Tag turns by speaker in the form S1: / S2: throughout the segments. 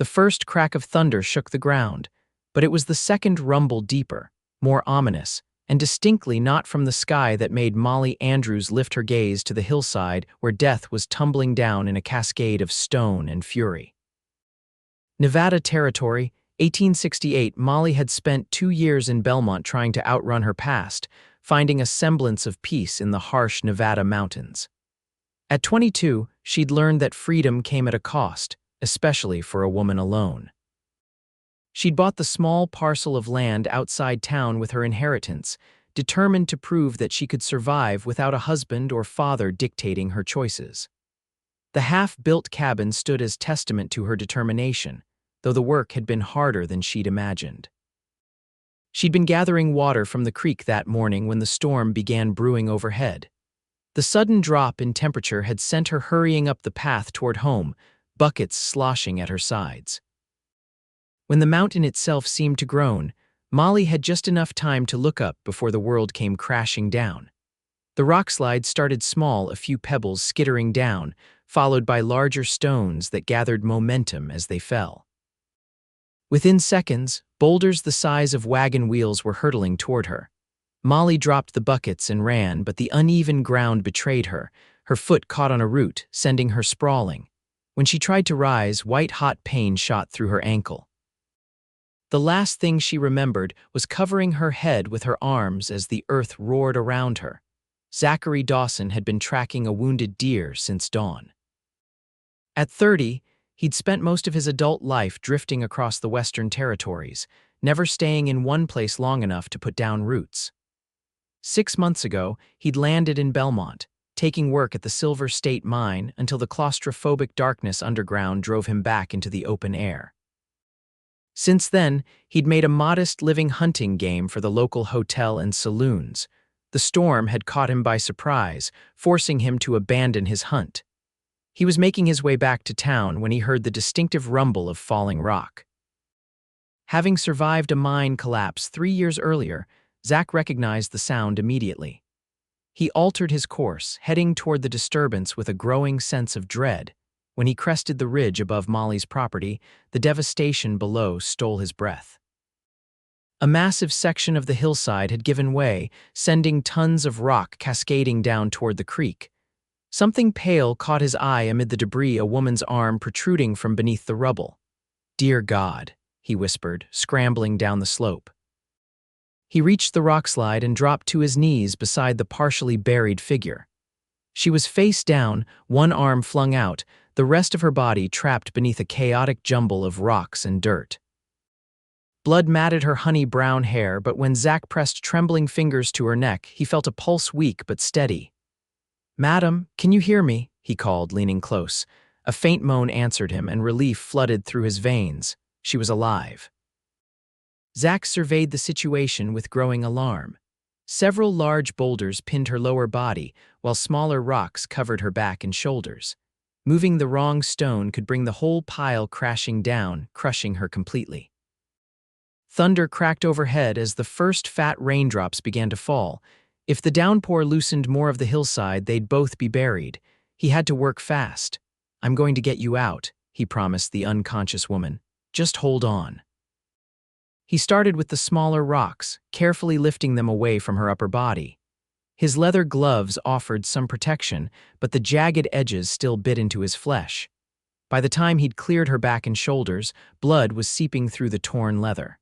S1: The first crack of thunder shook the ground, but it was the second rumble deeper, more ominous, and distinctly not from the sky that made Molly Andrews lift her gaze to the hillside where death was tumbling down in a cascade of stone and fury. Nevada Territory, 1868. Molly had spent 2 years in Belmont trying to outrun her past, finding a semblance of peace in the harsh Nevada mountains. At 22, she'd learned that freedom came at a cost, especially for a woman alone. She'd bought the small parcel of land outside town with her inheritance, determined to prove that she could survive without a husband or father dictating her choices. The half-built cabin stood as testament to her determination, though the work had been harder than she'd imagined. She'd been gathering water from the creek that morning when the storm began brewing overhead. The sudden drop in temperature had sent her hurrying up the path toward home, buckets sloshing at her sides. When the mountain itself seemed to groan, Molly had just enough time to look up before the world came crashing down. The rockslide started small, a few pebbles skittering down, followed by larger stones that gathered momentum as they fell. Within seconds, boulders the size of wagon wheels were hurtling toward her. Molly dropped the buckets and ran, but the uneven ground betrayed her. Her foot caught on a root, sending her sprawling. When she tried to rise, white-hot pain shot through her ankle. The last thing she remembered was covering her head with her arms as the earth roared around her. Zachary Dawson had been tracking a wounded deer since dawn. At 30, he'd spent most of his adult life drifting across the Western Territories, never staying in one place long enough to put down roots. 6 months ago, he'd landed in Belmont, taking work at the Silver State Mine until the claustrophobic darkness underground drove him back into the open air. Since then, he'd made a modest living hunting game for the local hotel and saloons. The storm had caught him by surprise, forcing him to abandon his hunt. He was making his way back to town when he heard the distinctive rumble of falling rock. Having survived a mine collapse 3 years earlier, Zach recognized the sound immediately. He altered his course, heading toward the disturbance with a growing sense of dread. When he crested the ridge above Molly's property, the devastation below stole his breath. A massive section of the hillside had given way, sending tons of rock cascading down toward the creek. Something pale caught his eye amid the debris, a woman's arm protruding from beneath the rubble. "Dear God," he whispered, scrambling down the slope. He reached the rockslide and dropped to his knees beside the partially buried figure. She was face down, one arm flung out, the rest of her body trapped beneath a chaotic jumble of rocks and dirt. Blood matted her honey-brown hair, but when Zach pressed trembling fingers to her neck, he felt a pulse weak but steady. "Madam, can you hear me?" he called, leaning close. A faint moan answered him, and relief flooded through his veins. She was alive. Zach surveyed the situation with growing alarm. Several large boulders pinned her lower body, while smaller rocks covered her back and shoulders. Moving the wrong stone could bring the whole pile crashing down, crushing her completely. Thunder cracked overhead as the first fat raindrops began to fall. If the downpour loosened more of the hillside, they'd both be buried. He had to work fast. "I'm going to get you out," he promised the unconscious woman. "Just hold on." He started with the smaller rocks, carefully lifting them away from her upper body. His leather gloves offered some protection, but the jagged edges still bit into his flesh. By the time he'd cleared her back and shoulders, blood was seeping through the torn leather.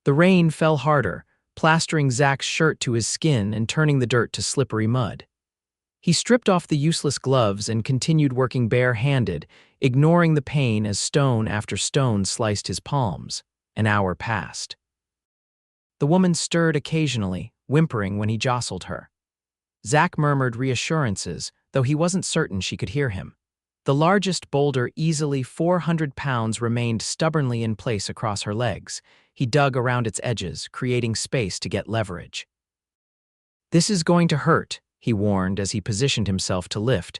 S1: The rain fell harder, plastering Zach's shirt to his skin and turning the dirt to slippery mud. He stripped off the useless gloves and continued working bare-handed, ignoring the pain as stone after stone sliced his palms. An hour passed. The woman stirred occasionally, whimpering when he jostled her. Zach murmured reassurances, though he wasn't certain she could hear him. The largest boulder, easily 400 pounds, remained stubbornly in place across her legs. He dug around its edges, creating space to get leverage. "This is going to hurt," he warned as he positioned himself to lift.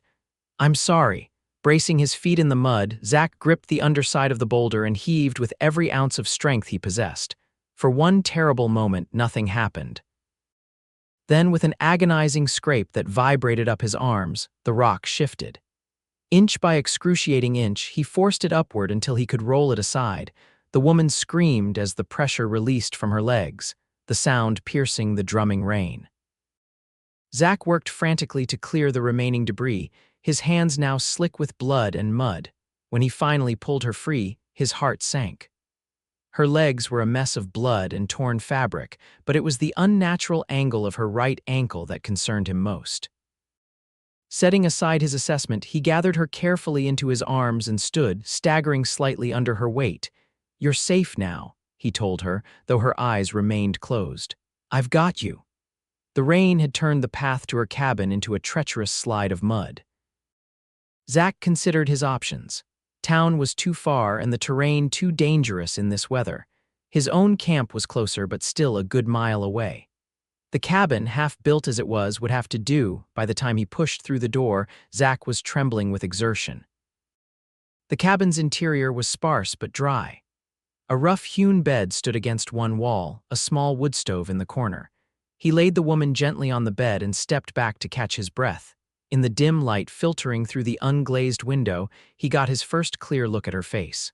S1: "I'm sorry." Bracing his feet in the mud, Zach gripped the underside of the boulder and heaved with every ounce of strength he possessed. For one terrible moment, nothing happened. Then, with an agonizing scrape that vibrated up his arms, the rock shifted. Inch by excruciating inch, he forced it upward until he could roll it aside. The woman screamed as the pressure released from her legs, the sound piercing the drumming rain. Zach worked frantically to clear the remaining debris, his hands now slick with blood and mud. When he finally pulled her free, his heart sank. Her legs were a mess of blood and torn fabric, but it was the unnatural angle of her right ankle that concerned him most. Setting aside his assessment, he gathered her carefully into his arms and stood, staggering slightly under her weight. "You're safe now," he told her, though her eyes remained closed. "I've got you." The rain had turned the path to her cabin into a treacherous slide of mud. Zach considered his options. Town was too far and the terrain too dangerous in this weather. His own camp was closer but still a good mile away. The cabin, half built as it was, would have to do. By the time he pushed through the door, Zach was trembling with exertion. The cabin's interior was sparse but dry. A rough-hewn bed stood against one wall, a small wood stove in the corner. He laid the woman gently on the bed and stepped back to catch his breath. In the dim light filtering through the unglazed window, he got his first clear look at her face.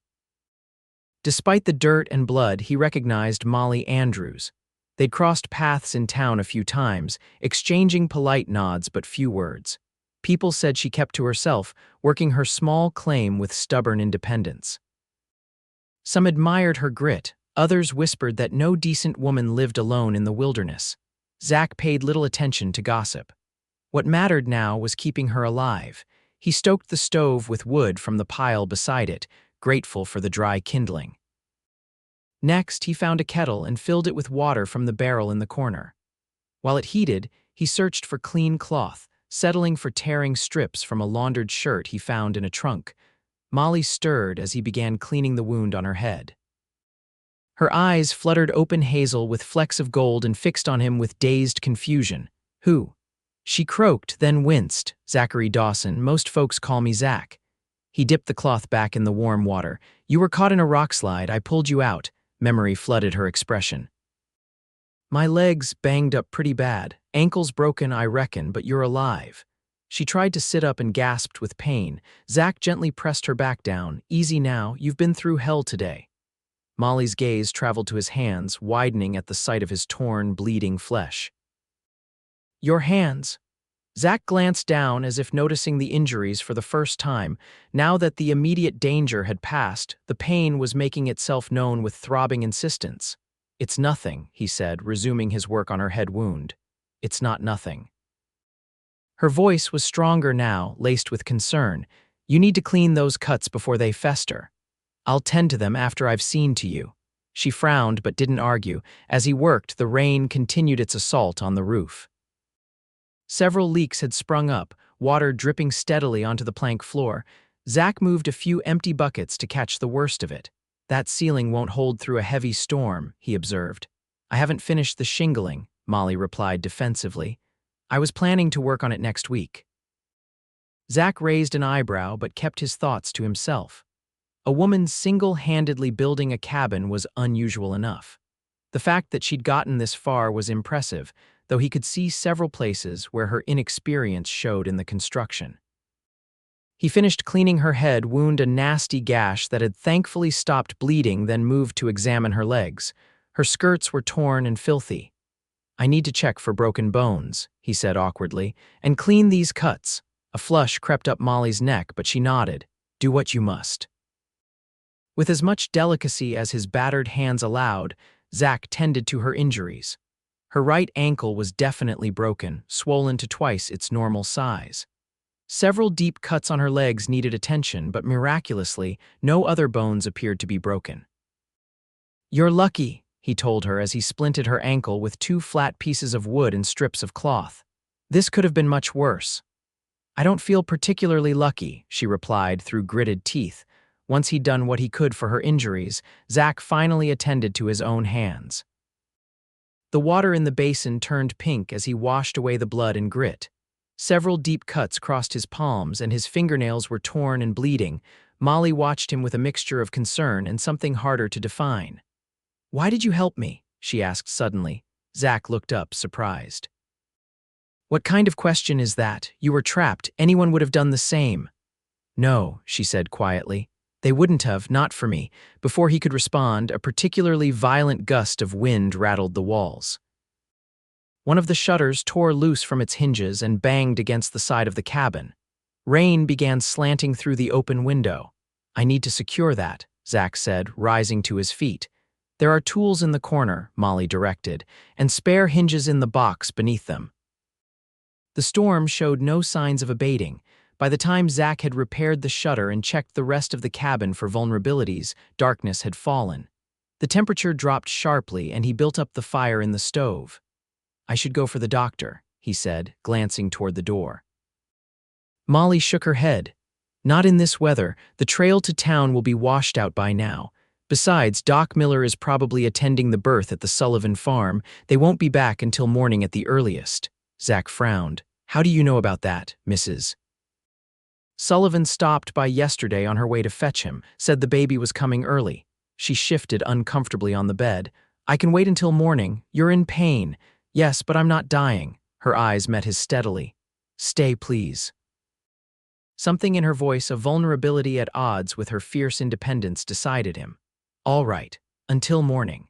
S1: Despite the dirt and blood, he recognized Molly Andrews. They'd crossed paths in town a few times, exchanging polite nods but few words. People said she kept to herself, working her small claim with stubborn independence. Some admired her grit, others whispered that no decent woman lived alone in the wilderness. Zach paid little attention to gossip. What mattered now was keeping her alive. He stoked the stove with wood from the pile beside it, grateful for the dry kindling. Next, he found a kettle and filled it with water from the barrel in the corner. While it heated, he searched for clean cloth, settling for tearing strips from a laundered shirt he found in a trunk. Molly stirred as he began cleaning the wound on her head. Her eyes fluttered open hazel with flecks of gold and fixed on him with dazed confusion. "Who?" She croaked, then winced. "Zachary Dawson. Most folks call me Zach." He dipped the cloth back in the warm water. "You were caught in a rockslide. I pulled you out." Memory flooded her expression. "My legs banged up pretty bad. Ankles broken, I reckon, but you're alive." She tried to sit up and gasped with pain. Zach gently pressed her back down. "Easy now. You've been through hell today." Molly's gaze traveled to his hands, widening at the sight of his torn, bleeding flesh. "Your hands." Zach glanced down as if noticing the injuries for the first time. Now that the immediate danger had passed, the pain was making itself known with throbbing insistence. "It's nothing," he said, resuming his work on her head wound. "It's not nothing." Her voice was stronger now, laced with concern. "You need to clean those cuts before they fester. I'll tend to them after I've seen to you." She frowned but didn't argue. As he worked, the rain continued its assault on the roof. Several leaks had sprung up, water dripping steadily onto the plank floor. Zach moved a few empty buckets to catch the worst of it. "That ceiling won't hold through a heavy storm," he observed. "I haven't finished the shingling," Molly replied defensively. "I was planning to work on it next week." Zach raised an eyebrow but kept his thoughts to himself. A woman single-handedly building a cabin was unusual enough. The fact that she'd gotten this far was impressive, though he could see several places where her inexperience showed in the construction. He finished cleaning her head wound, a nasty gash that had thankfully stopped bleeding, then moved to examine her legs. Her skirts were torn and filthy. "I need to check for broken bones," he said awkwardly, "and clean these cuts." A flush crept up Molly's neck, but she nodded. "Do what you must." With as much delicacy as his battered hands allowed, Zach tended to her injuries. Her right ankle was definitely broken, swollen to twice its normal size. Several deep cuts on her legs needed attention, but miraculously, no other bones appeared to be broken. "You're lucky," he told her as he splinted her ankle with 2 flat pieces of wood and strips of cloth. "This could have been much worse." "I don't feel particularly lucky," she replied through gritted teeth. Once he'd done what he could for her injuries, Zach finally attended to his own hands. The water in the basin turned pink as he washed away the blood and grit. Several deep cuts crossed his palms and his fingernails were torn and bleeding. Molly watched him with a mixture of concern and something harder to define. "Why did you help me?" she asked suddenly. Zach looked up, surprised. "What kind of question is that? You were trapped. Anyone would have done the same." No, she said quietly. They wouldn't have, not for me. Before he could respond, a particularly violent gust of wind rattled the walls. One of the shutters tore loose from its hinges and banged against the side of the cabin. Rain began slanting through the open window. I need to secure that, Zach said, rising to his feet. There are tools in the corner, Molly directed, and spare hinges in the box beneath them. The storm showed no signs of abating. By the time Zach had repaired the shutter and checked the rest of the cabin for vulnerabilities, darkness had fallen. The temperature dropped sharply and he built up the fire in the stove. I should go for the doctor, he said, glancing toward the door. Molly shook her head. Not in this weather. The trail to town will be washed out by now. Besides, Doc Miller is probably attending the birth at the Sullivan farm. They won't be back until morning at the earliest. Zach frowned. How do you know about that, Mrs.? Sullivan stopped by yesterday on her way to fetch him, said the baby was coming early. She shifted uncomfortably on the bed. I can wait until morning. You're in pain. Yes, but I'm not dying. Her eyes met his steadily. Stay, please. Something in her voice, a vulnerability at odds with her fierce independence, decided him. All right, until morning.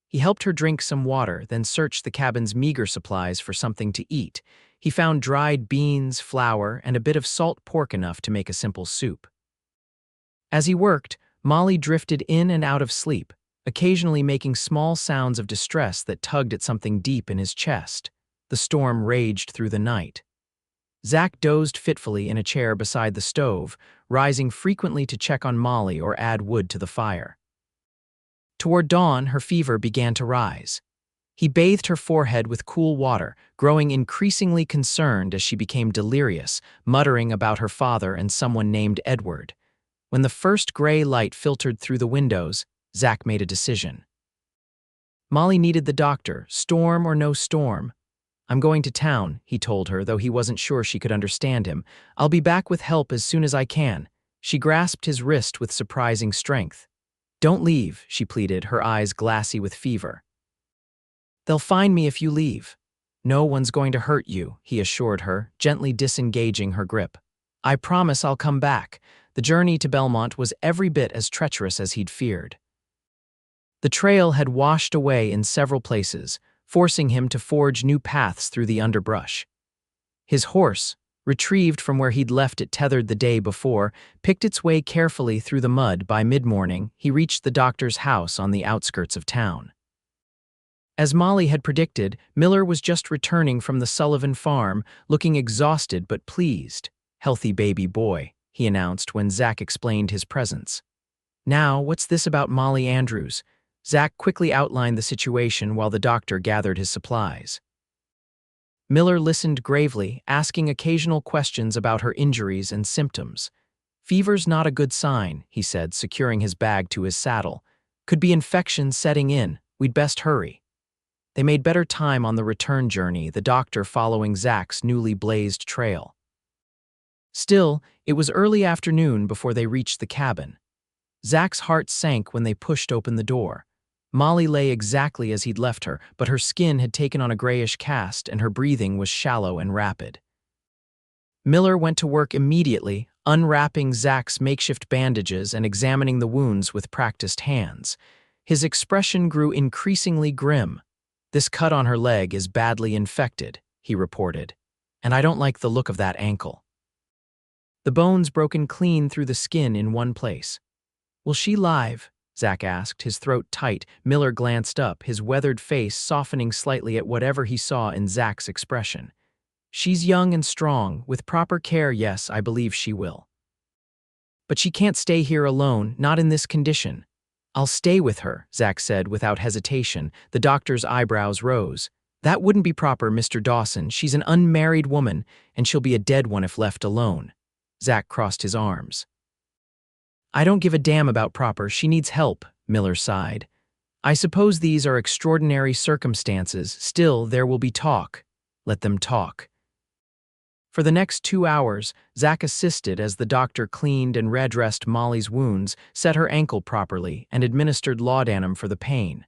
S1: He helped her drink some water, then searched the cabin's meager supplies for something to eat. He found dried beans, flour, and a bit of salt pork enough to make a simple soup. As he worked, Molly drifted in and out of sleep, occasionally making small sounds of distress that tugged at something deep in his chest. The storm raged through the night. Zach dozed fitfully in a chair beside the stove, rising frequently to check on Molly or add wood to the fire. Toward dawn, her fever began to rise. He bathed her forehead with cool water, growing increasingly concerned as she became delirious, muttering about her father and someone named Edward. When the first gray light filtered through the windows, Zach made a decision. Molly needed the doctor, storm or no storm. I'm going to town, he told her, though he wasn't sure she could understand him. I'll be back with help as soon as I can. She grasped his wrist with surprising strength. Don't leave, she pleaded, her eyes glassy with fever. They'll find me if you leave. No one's going to hurt you, he assured her, gently disengaging her grip. I promise I'll come back. The journey to Belmont was every bit as treacherous as he'd feared. The trail had washed away in several places, forcing him to forge new paths through the underbrush. His horse, retrieved from where he'd left it tethered the day before, picked its way carefully through the mud. By mid-morning, he reached the doctor's house on the outskirts of town. As Molly had predicted, Miller was just returning from the Sullivan farm, looking exhausted but pleased. Healthy baby boy, he announced when Zach explained his presence. Now, what's this about Molly Andrews? Zach quickly outlined the situation while the doctor gathered his supplies. Miller listened gravely, asking occasional questions about her injuries and symptoms. Fever's not a good sign, he said, securing his bag to his saddle. Could be infection setting in. We'd best hurry. They made better time on the return journey, the doctor following Zach's newly blazed trail. Still, it was early afternoon before they reached the cabin. Zach's heart sank when they pushed open the door. Molly lay exactly as he'd left her, but her skin had taken on a grayish cast and her breathing was shallow and rapid. Miller went to work immediately, unwrapping Zach's makeshift bandages and examining the wounds with practiced hands. His expression grew increasingly grim. This cut on her leg is badly infected, he reported, and I don't like the look of that ankle. The bone's broken clean through the skin in one place. Will she live? Zach asked, his throat tight. Miller glanced up, his weathered face softening slightly at whatever he saw in Zach's expression. She's young and strong. With proper care, yes, I believe she will. But she can't stay here alone, not in this condition. I'll stay with her, Zach said without hesitation. The doctor's eyebrows rose. That wouldn't be proper, Mr. Dawson. She's an unmarried woman, and she'll be a dead one if left alone. Zach crossed his arms. I don't give a damn about proper. She needs help, Miller sighed. I suppose these are extraordinary circumstances. Still, there will be talk. Let them talk. For the next 2 hours, Zach assisted as the doctor cleaned and redressed Molly's wounds, set her ankle properly, and administered laudanum for the pain.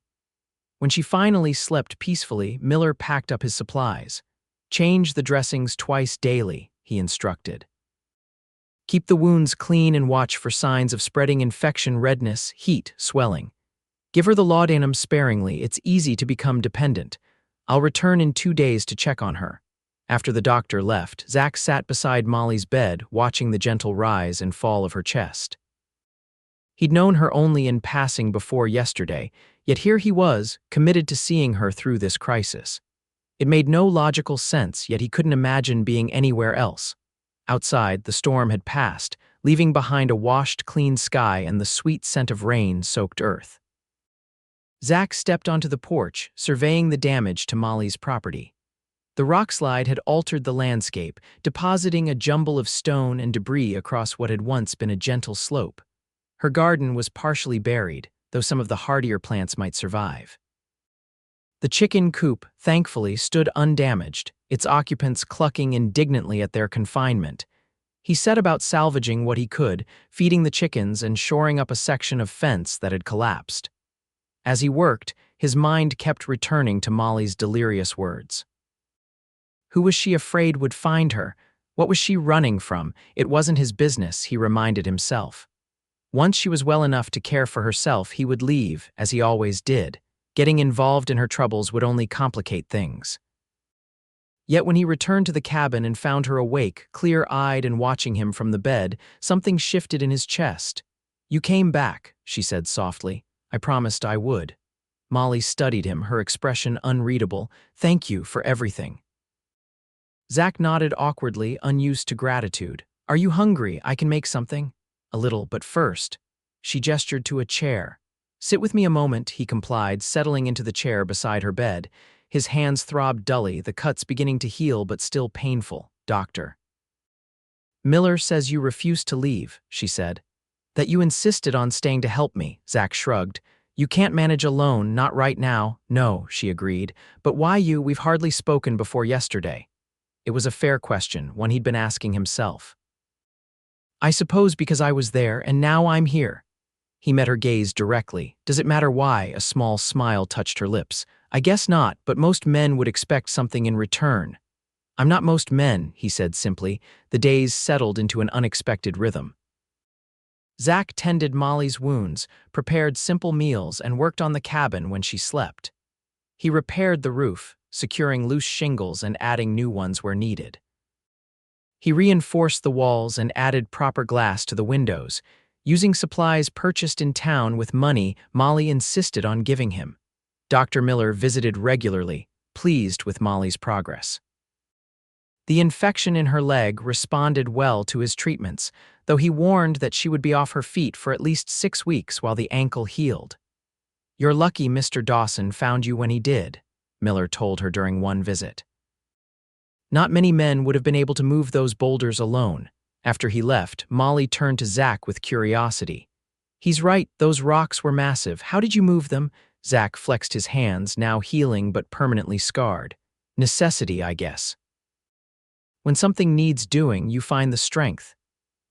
S1: When she finally slept peacefully, Miller packed up his supplies. Change the dressings twice daily, he instructed. Keep the wounds clean and watch for signs of spreading infection, redness, heat, swelling. Give her the laudanum sparingly, it's easy to become dependent. I'll return in 2 days to check on her. After the doctor left, Zach sat beside Molly's bed, watching the gentle rise and fall of her chest. He'd known her only in passing before yesterday, yet here he was, committed to seeing her through this crisis. It made no logical sense, yet he couldn't imagine being anywhere else. Outside, the storm had passed, leaving behind a washed, clean sky and the sweet scent of rain-soaked earth. Zach stepped onto the porch, surveying the damage to Molly's property. The rockslide had altered the landscape, depositing a jumble of stone and debris across what had once been a gentle slope. Her garden was partially buried, though some of the hardier plants might survive. The chicken coop, thankfully, stood undamaged, its occupants clucking indignantly at their confinement. He set about salvaging what he could, feeding the chickens and shoring up a section of fence that had collapsed. As he worked, his mind kept returning to Molly's delirious words. Who was she afraid would find her? What was she running from? It wasn't his business, he reminded himself. Once she was well enough to care for herself, he would leave, as he always did. Getting involved in her troubles would only complicate things. Yet when he returned to the cabin and found her awake, clear-eyed and watching him from the bed, something shifted in his chest. "You came back," she said softly. "I promised I would." Molly studied him, her expression unreadable. "Thank you for everything." Zach nodded awkwardly, unused to gratitude. "Are you hungry? I can make something." "A little, but first." She gestured to a chair. "Sit with me a moment," he complied, settling into the chair beside her bed. His hands throbbed dully, the cuts beginning to heal but still painful. "Doctor." "Miller says you refused to leave," she said. "That you insisted on staying to help me," Zach shrugged. "You can't manage alone, not right now." "No," she agreed. "But why you? We've hardly spoken before yesterday." It was a fair question, one he'd been asking himself. "I suppose because I was there, and now I'm here." He met her gaze directly. "Does it matter why?" A small smile touched her lips. "I guess not, but most men would expect something in return." "I'm not most men," he said simply. The days settled into an unexpected rhythm. Zach tended Molly's wounds, prepared simple meals, and worked on the cabin when she slept. He repaired the roof, securing loose shingles and adding new ones where needed. He reinforced the walls and added proper glass to the windows. Using supplies purchased in town with money Molly insisted on giving him. Dr. Miller visited regularly, pleased with Molly's progress. The infection in her leg responded well to his treatments, though he warned that she would be off her feet for at least 6 weeks while the ankle healed. "You're lucky Mr. Dawson found you when he did," Miller told her during one visit. Not many men would have been able to move those boulders alone. After he left, Molly turned to Zach with curiosity. "He's right, those rocks were massive. How did you move them?" Zach flexed his hands, now healing but permanently scarred. "Necessity, I guess. When something needs doing, you find the strength."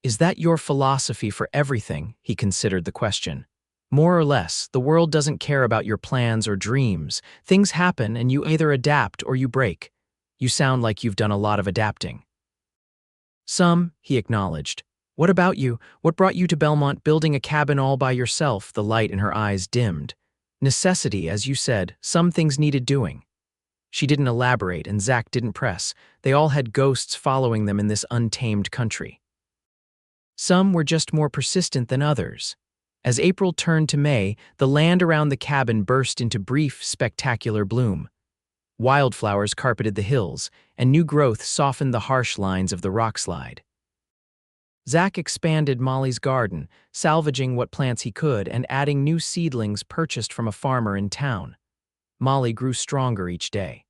S1: "Is that your philosophy for everything?" He considered the question. "More or less, the world doesn't care about your plans or dreams. Things happen and you either adapt or you break. You sound like you've done a lot of adapting." "Some," he acknowledged. "What about you? What brought you to Belmont, building a cabin all by yourself?" The light in her eyes dimmed. "Necessity, as you said. Some things needed doing." She didn't elaborate, and Zach didn't press. They all had ghosts following them in this untamed country. Some were just more persistent than others. As April turned to May, the land around the cabin burst into brief, spectacular bloom. Wildflowers carpeted the hills, and new growth softened the harsh lines of the rockslide. Zach expanded Molly's garden, salvaging what plants he could and adding new seedlings purchased from a farmer in town. Molly grew stronger each day.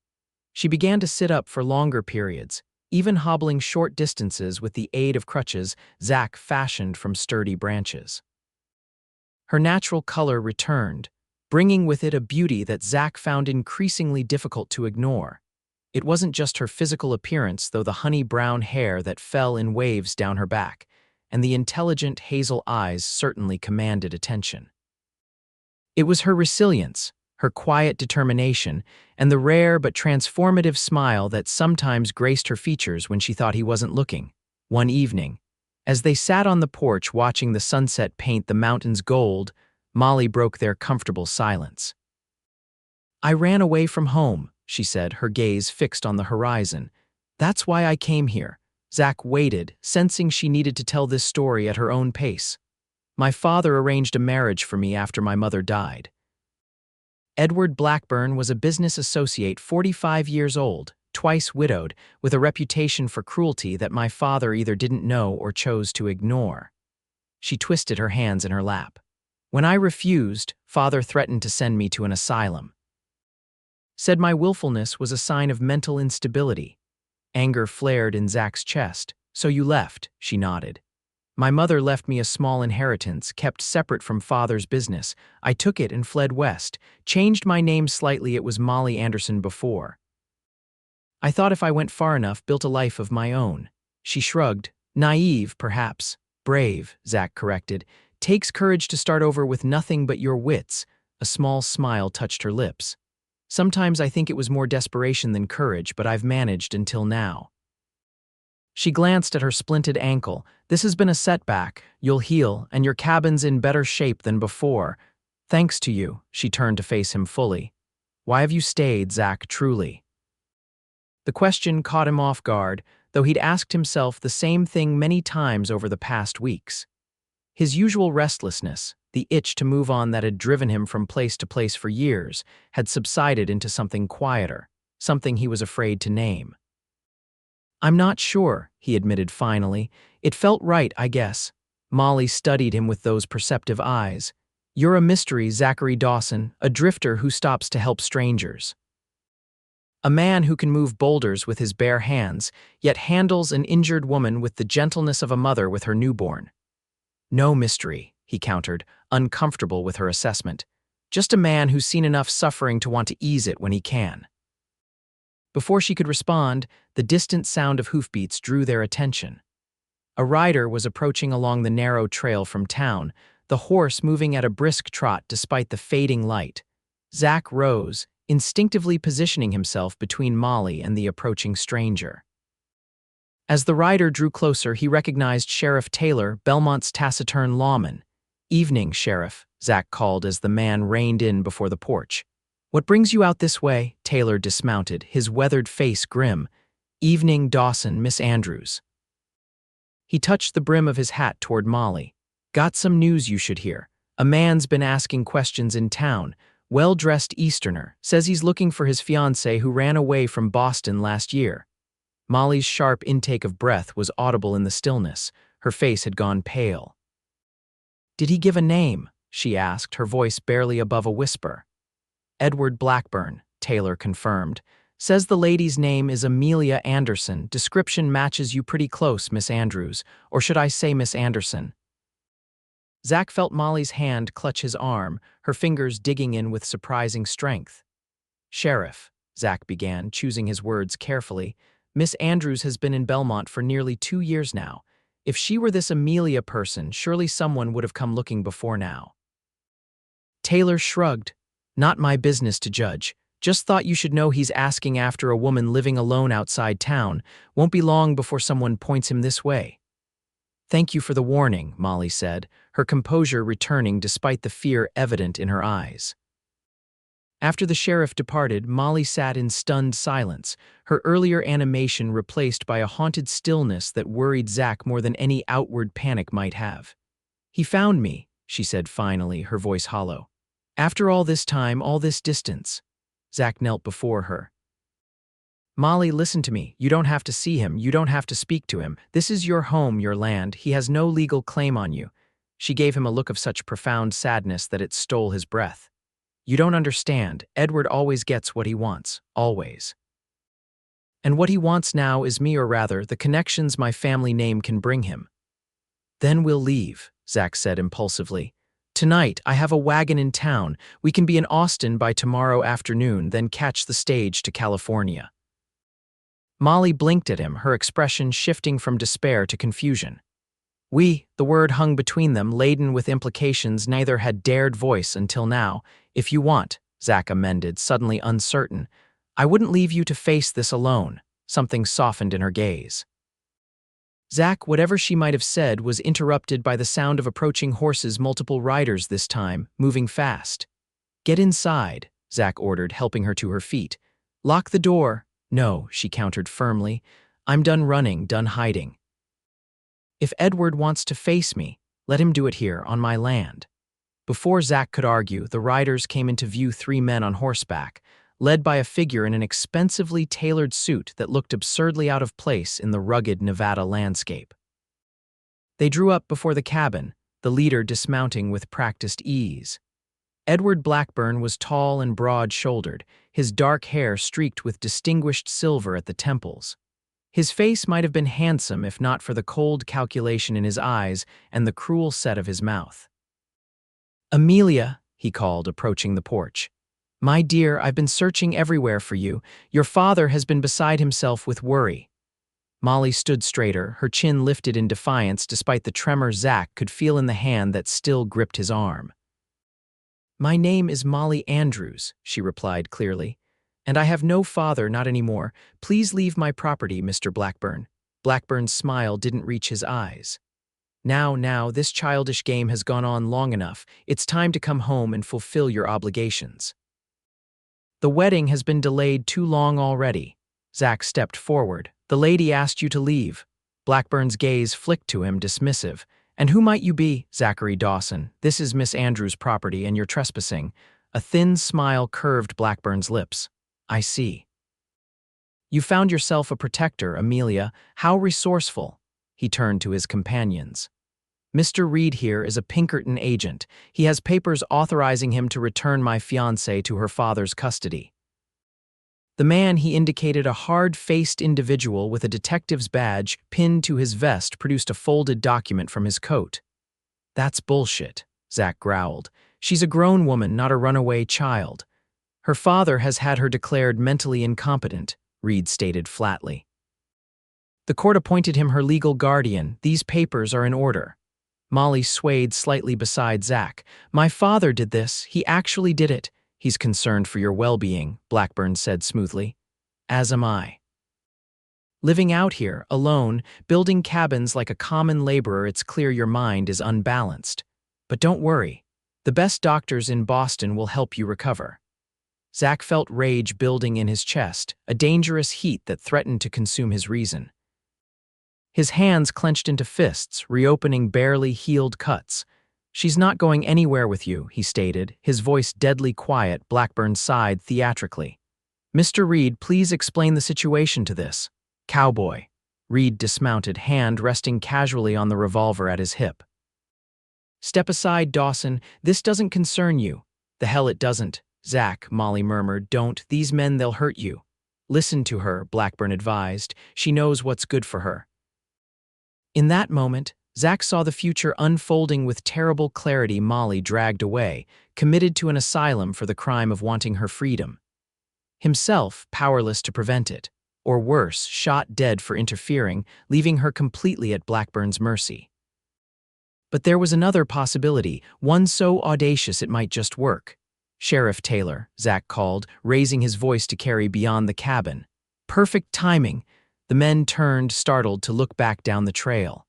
S1: She began to sit up for longer periods, even hobbling short distances with the aid of crutches Zach fashioned from sturdy branches. Her natural color returned, bringing with it a beauty that Zach found increasingly difficult to ignore. It wasn't just her physical appearance, though the honey-brown hair that fell in waves down her back, and the intelligent hazel eyes certainly commanded attention. It was her resilience, her quiet determination, and the rare but transformative smile that sometimes graced her features when she thought he wasn't looking. One evening, As they sat on the porch watching the sunset paint the mountains gold, Molly broke their comfortable silence. "I ran away from home," she said, her gaze fixed on the horizon. "That's why I came here." Zach waited, sensing she needed to tell this story at her own pace. "My father arranged a marriage for me after my mother died." Edward Blackburn was a business associate 45 years old, twice widowed, with a reputation for cruelty that my father either didn't know or chose to ignore. She twisted her hands in her lap. "When I refused, father threatened to send me to an asylum. Said my willfulness was a sign of mental instability." Anger flared in Zach's chest. "So you left," she nodded. "My mother left me a small inheritance, kept separate from father's business. I took it and fled west. Changed my name slightly, it was Molly Anderson before. I thought if I went far enough, built a life of my own." She shrugged. "Naive, perhaps. Brave," Zach corrected. "Takes courage to start over with nothing but your wits." A small smile touched her lips. "Sometimes I think it was more desperation than courage, but I've managed until now." She glanced at her splinted ankle. "This has been a setback. You'll heal, and your cabin's in better shape than before. Thanks to you." She turned to face him fully. "Why have you stayed, Zach, truly?" The question caught him off guard, though he'd asked himself the same thing many times over the past weeks. His usual restlessness, the itch to move on that had driven him from place to place for years, had subsided into something quieter, something he was afraid to name. "I'm not sure," he admitted finally. "It felt right, I guess." Molly studied him with those perceptive eyes. "You're a mystery, Zachary Dawson, a drifter who stops to help strangers. A man who can move boulders with his bare hands, yet handles an injured woman with the gentleness of a mother with her newborn." "No mystery," he countered, uncomfortable with her assessment. "Just a man who's seen enough suffering to want to ease it when he can." Before she could respond, the distant sound of hoofbeats drew their attention. A rider was approaching along the narrow trail from town, the horse moving at a brisk trot despite the fading light. Zach rose, instinctively positioning himself between Molly and the approaching stranger. As the rider drew closer, he recognized Sheriff Taylor, Belmont's taciturn lawman. "Evening, Sheriff," Zach called as the man reined in before the porch. "What brings you out this way?" Taylor dismounted, his weathered face grim. "Evening, Dawson, Miss Andrews." He touched the brim of his hat toward Molly. "Got some news you should hear. A man's been asking questions in town. Well-dressed Easterner, says he's looking for his fiancée who ran away from Boston last year." Molly's sharp intake of breath was audible in the stillness. Her face had gone pale. "Did he give a name?" she asked, her voice barely above a whisper. "Edward Blackburn," Taylor confirmed. "Says the lady's name is Amelia Anderson. Description matches you pretty close, Miss Andrews. Or should I say Miss Anderson?" Zach felt Molly's hand clutch his arm, her fingers digging in with surprising strength. "Sheriff," Zach began, choosing his words carefully, "Miss Andrews has been in Belmont for nearly 2 years now. If she were this Amelia person, surely someone would have come looking before now." Taylor shrugged. "Not my business to judge. Just thought you should know he's asking after a woman living alone outside town. Won't be long before someone points him this way." "Thank you for the warning," Molly said, her composure returning despite the fear evident in her eyes. After the sheriff departed, Molly sat in stunned silence, her earlier animation replaced by a haunted stillness that worried Zach more than any outward panic might have. "He found me," she said finally, her voice hollow. "After all this time, all this distance." Zach knelt before her. "Molly, listen to me. You don't have to see him. You don't have to speak to him. This is your home, your land. He has no legal claim on you." She gave him a look of such profound sadness that it stole his breath. "You don't understand. Edward always gets what he wants. Always. And what he wants now is me, or rather, the connections my family name can bring him." "Then we'll leave," Zach said impulsively. "Tonight, I have a wagon in town. We can be in Austin by tomorrow afternoon, then catch the stage to California." Molly blinked at him, her expression shifting from despair to confusion. The word hung between them, laden with implications neither had dared voice until now. "If you want," Zach amended, suddenly uncertain. "I wouldn't leave you to face this alone." Something softened in her gaze. Zach, whatever she might have said, was interrupted by the sound of approaching horses, multiple riders this time, moving fast. "Get inside," Zach ordered, helping her to her feet. "Lock the door." "No," she countered firmly. "I'm done running, done hiding. If Edward wants to face me, let him do it here, on my land." Before Zach could argue, the riders came into view, 3 men on horseback, led by a figure in an expensively tailored suit that looked absurdly out of place in the rugged Nevada landscape. They drew up before the cabin, the leader dismounting with practiced ease. Edward Blackburn was tall and broad-shouldered, his dark hair streaked with distinguished silver at the temples. His face might have been handsome if not for the cold calculation in his eyes and the cruel set of his mouth. "Amelia," he called, approaching the porch. "My dear, I've been searching everywhere for you. Your father has been beside himself with worry." Molly stood straighter, her chin lifted in defiance despite the tremor Zach could feel in the hand that still gripped his arm. "My name is Molly Andrews," she replied clearly. "And I have no father, not anymore. Please leave my property, Mr. Blackburn." Blackburn's smile didn't reach his eyes. Now, this childish game has gone on long enough. It's time to come home and fulfill your obligations." "The wedding has been delayed too long already." Zach stepped forward. "The lady asked you to leave." Blackburn's gaze flicked to him, dismissive. "And who might you be?" "Zachary Dawson. This is Miss Andrews' property, and you're trespassing." A thin smile curved Blackburn's lips. "I see. You found yourself a protector, Amelia. How resourceful." He turned to his companions. "Mr. Reed here is a Pinkerton agent. He has papers authorizing him to return my fiancée to her father's custody." The man, he indicated, a hard-faced individual with a detective's badge pinned to his vest, produced a folded document from his coat. "That's bullshit," Zach growled. "She's a grown woman, not a runaway child." "Her father has had her declared mentally incompetent," Reed stated flatly. "The court appointed him her legal guardian. These papers are in order." Molly swayed slightly beside Zach. "My father did this. He actually did it." "He's concerned for your well-being," Blackburn said smoothly. "As am I. Living out here, alone, building cabins like a common laborer, it's clear your mind is unbalanced. But don't worry. The best doctors in Boston will help you recover." Zach felt rage building in his chest, a dangerous heat that threatened to consume his reason. His hands clenched into fists, reopening barely healed cuts. "She's not going anywhere with you," he stated, his voice deadly quiet. Blackburn sighed theatrically. "Mr. Reed, please explain the situation to this." "Cowboy." Reed dismounted, hand resting casually on the revolver at his hip. "Step aside, Dawson. This doesn't concern you." "The hell it doesn't." "Zach," Molly murmured, "don't. These men, they'll hurt you." "Listen to her," Blackburn advised. "She knows what's good for her." In that moment, Zach saw the future unfolding with terrible clarity. Molly dragged away, committed to an asylum for the crime of wanting her freedom. Himself powerless to prevent it, or worse, shot dead for interfering, leaving her completely at Blackburn's mercy. But there was another possibility, one so audacious it might just work. "Sheriff Taylor," Zach called, raising his voice to carry beyond the cabin. Perfect timing. The men turned, startled, to look back down the trail.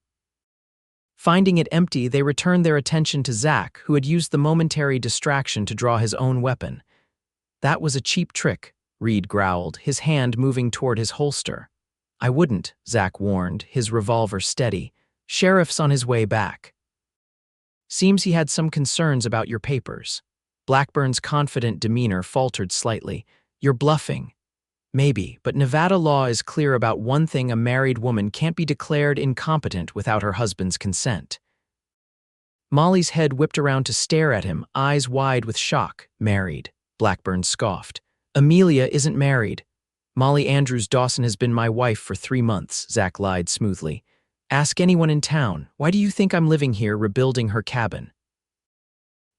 S1: Finding it empty, they returned their attention to Zach, who had used the momentary distraction to draw his own weapon. "That was a cheap trick," Reed growled, his hand moving toward his holster. "I wouldn't," Zach warned, his revolver steady. "Sheriff's on his way back. Seems he had some concerns about your papers." Blackburn's confident demeanor faltered slightly. "You're bluffing." "Maybe, but Nevada law is clear about one thing: a married woman can't be declared incompetent without her husband's consent." Molly's head whipped around to stare at him, eyes wide with shock. "Married," Blackburn scoffed. "Amelia isn't married." "Molly Andrews Dawson has been my wife for 3 months, Zach lied smoothly. "Ask anyone in town. Why do you think I'm living here, rebuilding her cabin?"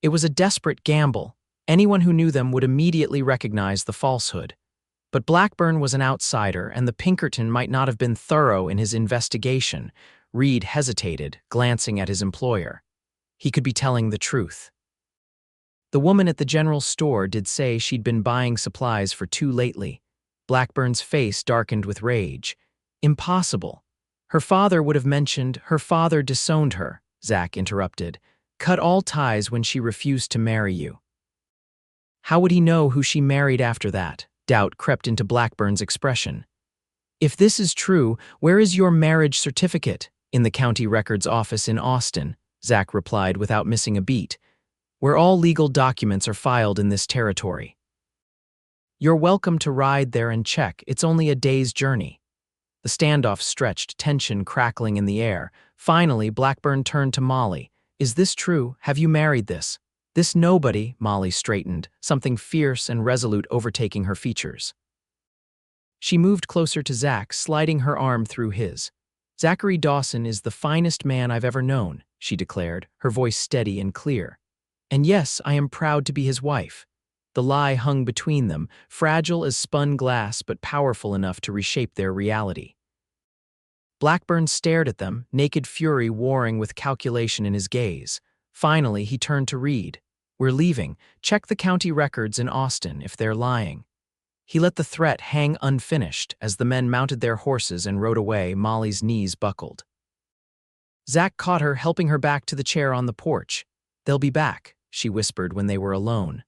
S1: It was a desperate gamble. Anyone who knew them would immediately recognize the falsehood. But Blackburn was an outsider, and the Pinkerton might not have been thorough in his investigation. Reed hesitated, glancing at his employer. He could be telling the truth. The woman at the general store did say she'd been buying supplies for 2 lately. Blackburn's face darkened with rage. Impossible. Her father would have mentioned her father disowned her, Zach interrupted. Cut all ties when she refused to marry you. How would he know who she married after that? Doubt crept into Blackburn's expression. If this is true, where is your marriage certificate? In the county records office in Austin, Zach replied without missing a beat, where all legal documents are filed in this territory. You're welcome to ride there and check, it's only a day's journey. The standoff stretched, tension crackling in the air. Finally, Blackburn turned to Molly. Is this true? Have you married this? This nobody, Molly straightened, something fierce and resolute overtaking her features. She moved closer to Zach, sliding her arm through his. Zachary Dawson is the finest man I've ever known, she declared, her voice steady and clear. And yes, I am proud to be his wife. The lie hung between them, fragile as spun glass but powerful enough to reshape their reality. Blackburn stared at them, naked fury warring with calculation in his gaze. Finally, he turned to Reed. We're leaving. Check the county records in Austin if they're lying. He let the threat hang unfinished as the men mounted their horses and rode away. Molly's knees buckled. Zach caught her, helping her back to the chair on the porch. They'll be back, she whispered when they were alone.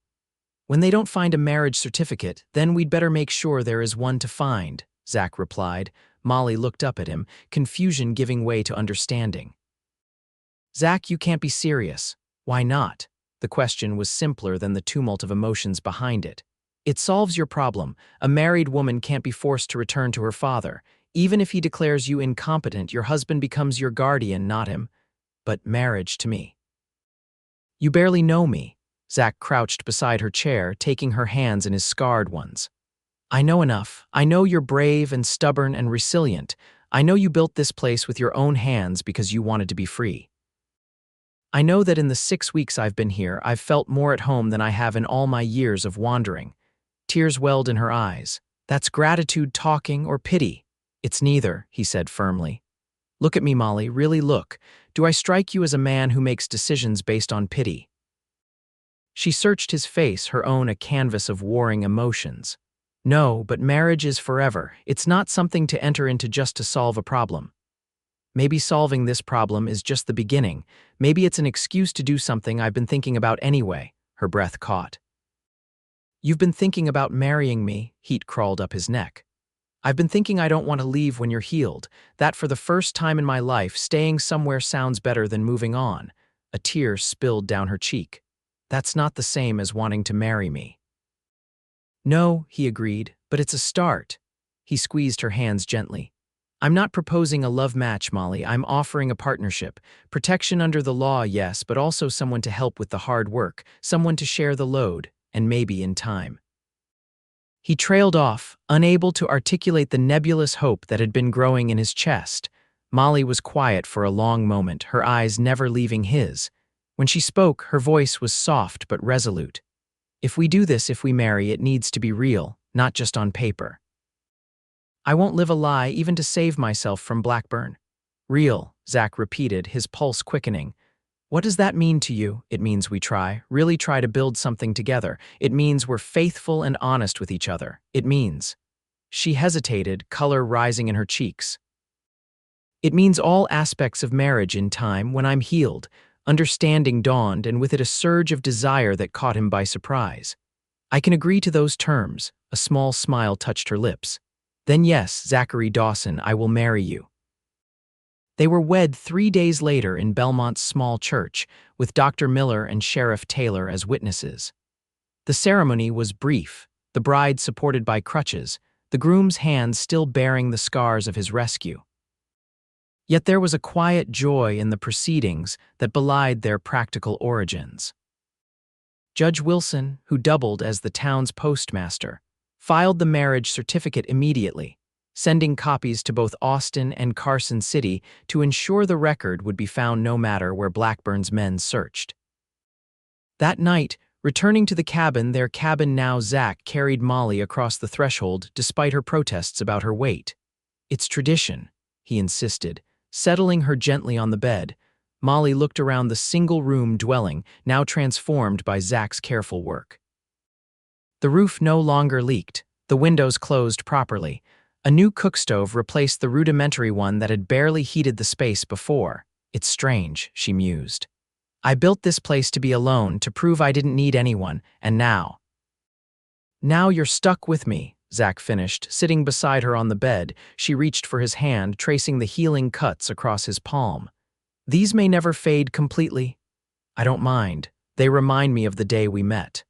S1: When they don't find a marriage certificate, then we'd better make sure there is one to find, Zach replied. Molly looked up at him, confusion giving way to understanding. Zach, you can't be serious. Why not? The question was simpler than the tumult of emotions behind it. It solves your problem. A married woman can't be forced to return to her father. Even if he declares you incompetent, your husband becomes your guardian, not him. But marriage to me. You barely know me. Zach crouched beside her chair, taking her hands in his scarred ones. I know enough. I know you're brave and stubborn and resilient. I know you built this place with your own hands because you wanted to be free. I know that in the 6 weeks I've been here, I've felt more at home than I have in all my years of wandering. Tears welled in her eyes. That's gratitude talking or pity? It's neither, he said firmly. Look at me, Molly, really look. Do I strike you as a man who makes decisions based on pity? She searched his face, her own a canvas of warring emotions. No, but marriage is forever. It's not something to enter into just to solve a problem. Maybe solving this problem is just the beginning. Maybe it's an excuse to do something I've been thinking about anyway, her breath caught. You've been thinking about marrying me, heat crawled up his neck. I've been thinking I don't want to leave when you're healed, that for the first time in my life, staying somewhere sounds better than moving on. A tear spilled down her cheek. That's not the same as wanting to marry me. No, he agreed, but it's a start. He squeezed her hands gently. I'm not proposing a love match, Molly. I'm offering a partnership. Protection under the law, yes, but also someone to help with the hard work, someone to share the load, and maybe in time. He trailed off, unable to articulate the nebulous hope that had been growing in his chest. Molly was quiet for a long moment, her eyes never leaving his. When she spoke, her voice was soft but resolute. If we do this, if we marry, it needs to be real, not just on paper. I won't live a lie even to save myself from Blackburn. Real, Zach repeated, his pulse quickening. What does that mean to you? It means we really try to build something together. It means we're faithful and honest with each other. It means. She hesitated, color rising in her cheeks. It means all aspects of marriage in time when I'm healed. Understanding dawned, and with it a surge of desire that caught him by surprise. I can agree to those terms. A small smile touched her lips. Then yes, Zachary Dawson, I will marry you. They were wed 3 days later in Belmont's small church, with Dr. Miller and Sheriff Taylor as witnesses. The ceremony was brief, the bride supported by crutches, the groom's hands still bearing the scars of his rescue. Yet there was a quiet joy in the proceedings that belied their practical origins. Judge Wilson, who doubled as the town's postmaster, filed the marriage certificate immediately, sending copies to both Austin and Carson City to ensure the record would be found no matter where Blackburn's men searched. That night, returning to the cabin, their cabin now, Zach carried Molly across the threshold despite her protests about her weight. It's tradition, he insisted, settling her gently on the bed. Molly looked around the single-room dwelling, now transformed by Zach's careful work. The roof no longer leaked, the windows closed properly. A new cook stove replaced the rudimentary one that had barely heated the space before. It's strange, she mused. I built this place to be alone, to prove I didn't need anyone, and now. Now you're stuck with me, Zach finished. Sitting beside her on the bed, she reached for his hand, tracing the healing cuts across his palm. These may never fade completely. I don't mind. They remind me of the day we met.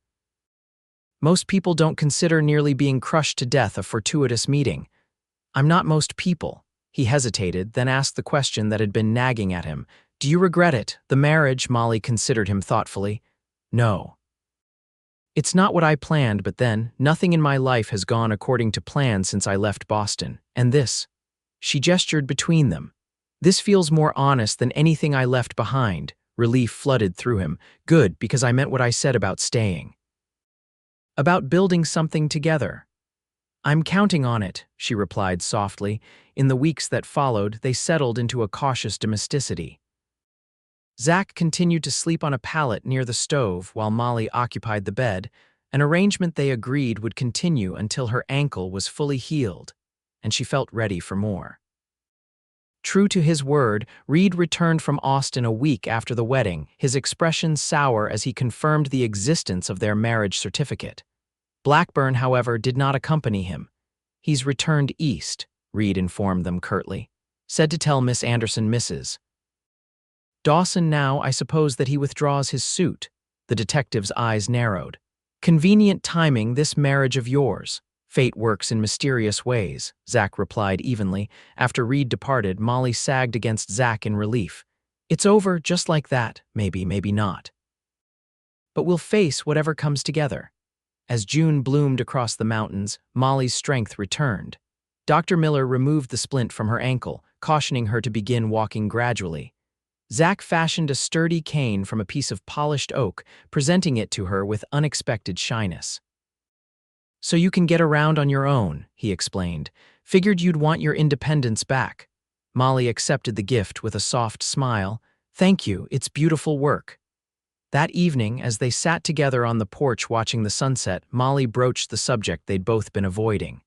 S1: Most people don't consider nearly being crushed to death a fortuitous meeting. I'm not most people. He hesitated, then asked the question that had been nagging at him. Do you regret it, the marriage? Molly considered him thoughtfully. No. It's not what I planned, but then, nothing in my life has gone according to plan since I left Boston. And this. She gestured between them. This feels more honest than anything I left behind. Relief flooded through him. Good, because I meant what I said about staying. About building something together. I'm counting on it, she replied softly. In the weeks that followed, they settled into a cautious domesticity. Zach continued to sleep on a pallet near the stove while Molly occupied the bed, an arrangement they agreed would continue until her ankle was fully healed, and she felt ready for more. True to his word, Reed returned from Austin a week after the wedding, his expression sour as he confirmed the existence of their marriage certificate. Blackburn, however, did not accompany him. He's returned east, Reed informed them curtly. Said to tell Miss Anderson Mrs. Dawson now, I suppose that he withdraws his suit. The detective's eyes narrowed. Convenient timing, this marriage of yours. Fate works in mysterious ways, Zach replied evenly. After Reed departed, Molly sagged against Zach in relief. It's over just like that, maybe, maybe not. But we'll face whatever comes together. As June bloomed across the mountains, Molly's strength returned. Dr. Miller removed the splint from her ankle, cautioning her to begin walking gradually. Zach fashioned a sturdy cane from a piece of polished oak, presenting it to her with unexpected shyness. So you can get around on your own, he explained. Figured you'd want your independence back. Molly accepted the gift with a soft smile. Thank you, it's beautiful work. That evening, as they sat together on the porch watching the sunset, Molly broached the subject they'd both been avoiding.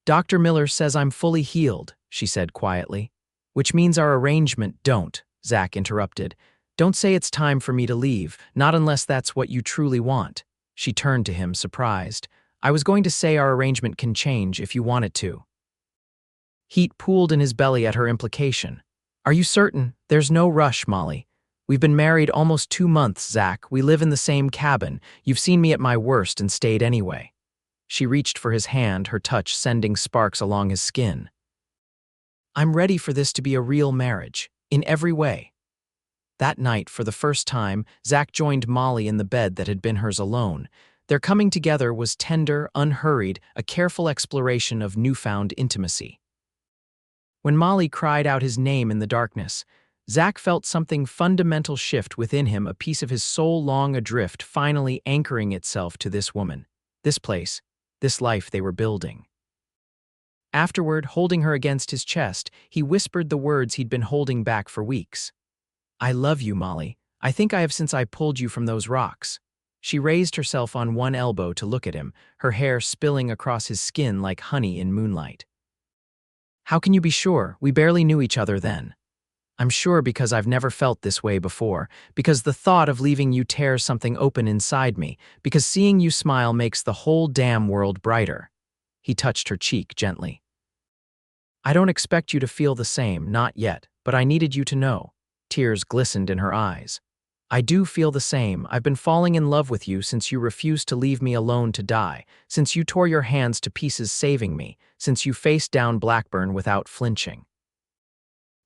S1: Dr. Miller says I'm fully healed, she said quietly. Which means our arrangement don't, Zach interrupted. Don't say it's time for me to leave, not unless that's what you truly want. She turned to him, surprised. I was going to say our arrangement can change if you want it to. Heat pooled in his belly at her implication. Are you certain? There's no rush, Molly. We've been married almost 2 months, Zach. We live in the same cabin. You've seen me at my worst and stayed anyway. She reached for his hand, her touch sending sparks along his skin. I'm ready for this to be a real marriage, in every way. That night, for the first time, Zach joined Molly in the bed that had been hers alone. Their coming together was tender, unhurried, a careful exploration of newfound intimacy. When Molly cried out his name in the darkness, Zach felt something fundamental shift within him, a piece of his soul long adrift finally anchoring itself to this woman, this place, this life they were building. Afterward, holding her against his chest, he whispered the words he'd been holding back for weeks. I love you, Molly. I think I have since I pulled you from those rocks. She raised herself on one elbow to look at him, her hair spilling across his skin like honey in moonlight. How can you be sure? We barely knew each other then. I'm sure because I've never felt this way before, because the thought of leaving you tears something open inside me, because seeing you smile makes the whole damn world brighter. He touched her cheek gently. I don't expect you to feel the same, not yet, but I needed you to know. Tears glistened in her eyes. I do feel the same. I've been falling in love with you since you refused to leave me alone to die, since you tore your hands to pieces saving me, since you faced down Blackburn without flinching.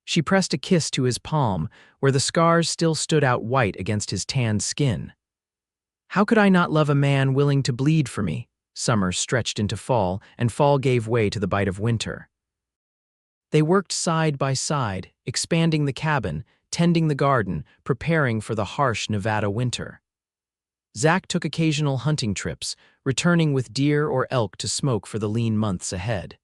S1: She pressed a kiss to his palm, where the scars still stood out white against his tanned skin. How could I not love a man willing to bleed for me? Summer stretched into fall, and fall gave way to the bite of winter. They worked side by side, expanding the cabin, tending the garden, preparing for the harsh Nevada winter. Zach took occasional hunting trips, returning with deer or elk to smoke for the lean months ahead.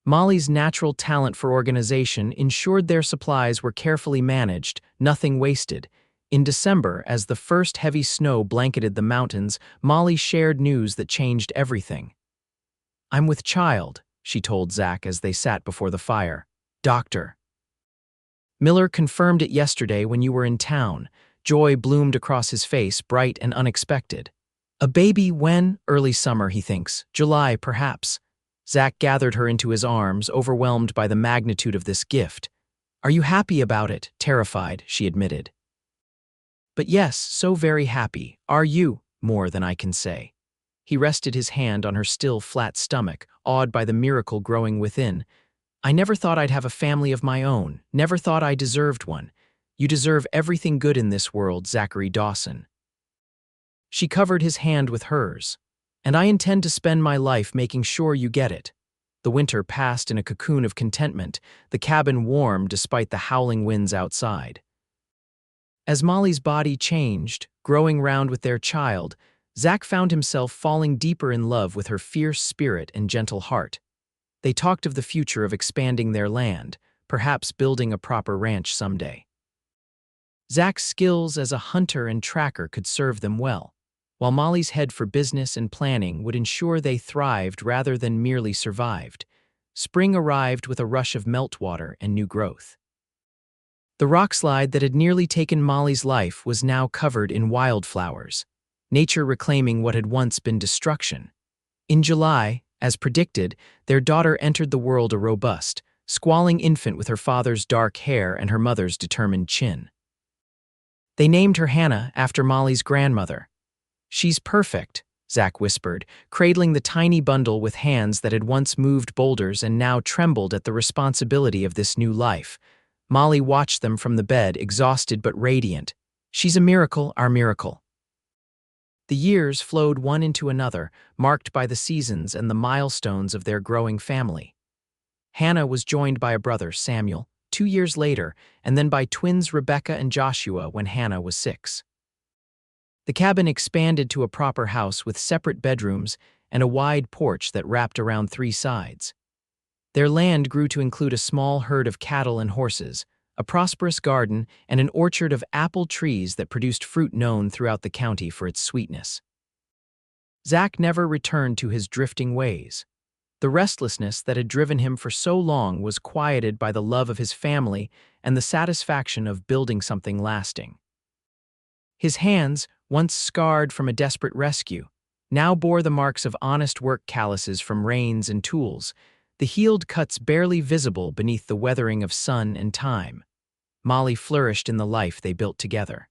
S1: Molly's natural talent for organization ensured their supplies were carefully managed, nothing wasted. In December, as the first heavy snow blanketed the mountains, Molly shared news that changed everything. "I'm with child," she told Zach as they sat before the fire. "Doctor Miller confirmed it yesterday when you were in town." Joy bloomed across his face, bright and unexpected. "A baby when? Early summer, he thinks. July, perhaps." Zach gathered her into his arms, overwhelmed by the magnitude of this gift. "Are you happy about it?" Terrified, she admitted. "But yes, so very happy. Are you?" "More than I can say." He rested his hand on her still, flat stomach, awed by the miracle growing within. "I never thought I'd have a family of my own, never thought I deserved one. You deserve everything good in this world, Zachary Dawson." She covered his hand with hers. "And I intend to spend my life making sure you get it." The winter passed in a cocoon of contentment, the cabin warm despite the howling winds outside. As Molly's body changed, growing round with their child, Zach found himself falling deeper in love with her fierce spirit and gentle heart. They talked of the future of expanding their land, perhaps building a proper ranch someday. Zach's skills as a hunter and tracker could serve them well, while Molly's head for business and planning would ensure they thrived rather than merely survived. Spring arrived with a rush of meltwater and new growth. The rockslide that had nearly taken Molly's life was now covered in wildflowers, nature reclaiming what had once been destruction. In July, as predicted, their daughter entered the world a robust, squalling infant with her father's dark hair and her mother's determined chin. They named her Hannah after Molly's grandmother. "She's perfect," Zach whispered, cradling the tiny bundle with hands that had once moved boulders and now trembled at the responsibility of this new life. Molly watched them from the bed, exhausted but radiant. "She's a miracle, our miracle." The years flowed one into another, marked by the seasons and the milestones of their growing family. Hannah was joined by a brother, Samuel, 2 years later, and then by twins Rebecca and Joshua when Hannah was 6. The cabin expanded to a proper house with separate bedrooms and a wide porch that wrapped around 3 sides. Their land grew to include a small herd of cattle and horses, a prosperous garden, and an orchard of apple trees that produced fruit known throughout the county for its sweetness. Zach never returned to his drifting ways. The restlessness that had driven him for so long was quieted by the love of his family and the satisfaction of building something lasting. His hands, once scarred from a desperate rescue, now bore the marks of honest work calluses from rains and tools, the healed cuts barely visible beneath the weathering of sun and time. Molly flourished in the life they built together.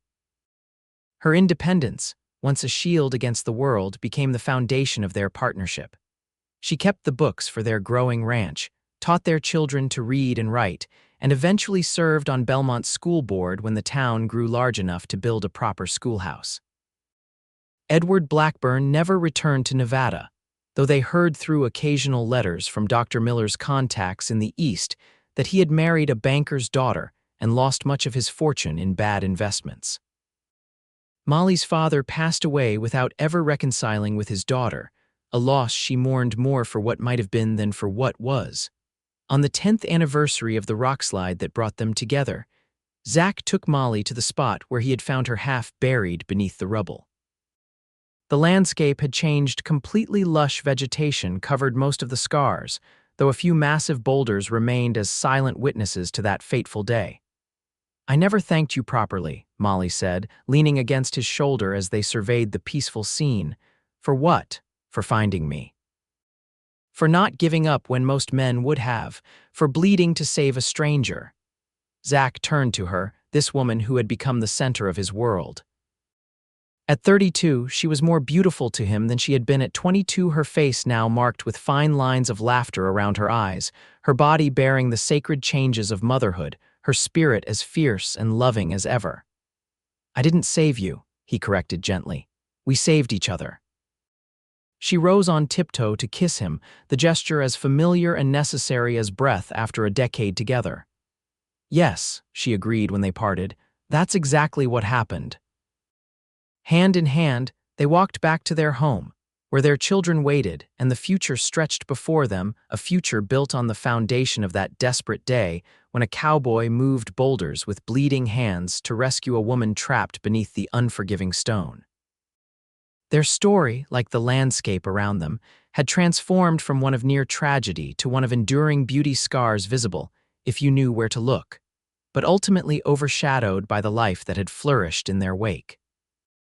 S1: Her independence, once a shield against the world, became the foundation of their partnership. She kept the books for their growing ranch, taught their children to read and write, and eventually served on Belmont's school board when the town grew large enough to build a proper schoolhouse. Edward Blackburn never returned to Nevada, though they heard through occasional letters from Dr. Miller's contacts in the East that he had married a banker's daughter and lost much of his fortune in bad investments. Molly's father passed away without ever reconciling with his daughter, a loss she mourned more for what might have been than for what was. On the 10th anniversary of the rockslide that brought them together, Zach took Molly to the spot where he had found her half buried beneath the rubble. The landscape had changed completely. Lush vegetation covered most of the scars, though a few massive boulders remained as silent witnesses to that fateful day. "I never thanked you properly," Molly said, leaning against his shoulder as they surveyed the peaceful scene. "For what? For finding me. For not giving up when most men would have. For bleeding to save a stranger." Zach turned to her, this woman who had become the center of his world. At 32, she was more beautiful to him than she had been at 22, her face now marked with fine lines of laughter around her eyes, her body bearing the sacred changes of motherhood, her spirit as fierce and loving as ever. "I didn't save you," he corrected gently. "We saved each other." She rose on tiptoe to kiss him, the gesture as familiar and necessary as breath after a decade together. "Yes," she agreed when they parted, "that's exactly what happened." Hand in hand, they walked back to their home, where their children waited and the future stretched before them, a future built on the foundation of that desperate day when a cowboy moved boulders with bleeding hands to rescue a woman trapped beneath the unforgiving stone. Their story, like the landscape around them, had transformed from one of near tragedy to one of enduring beauty scars visible, if you knew where to look, but ultimately overshadowed by the life that had flourished in their wake.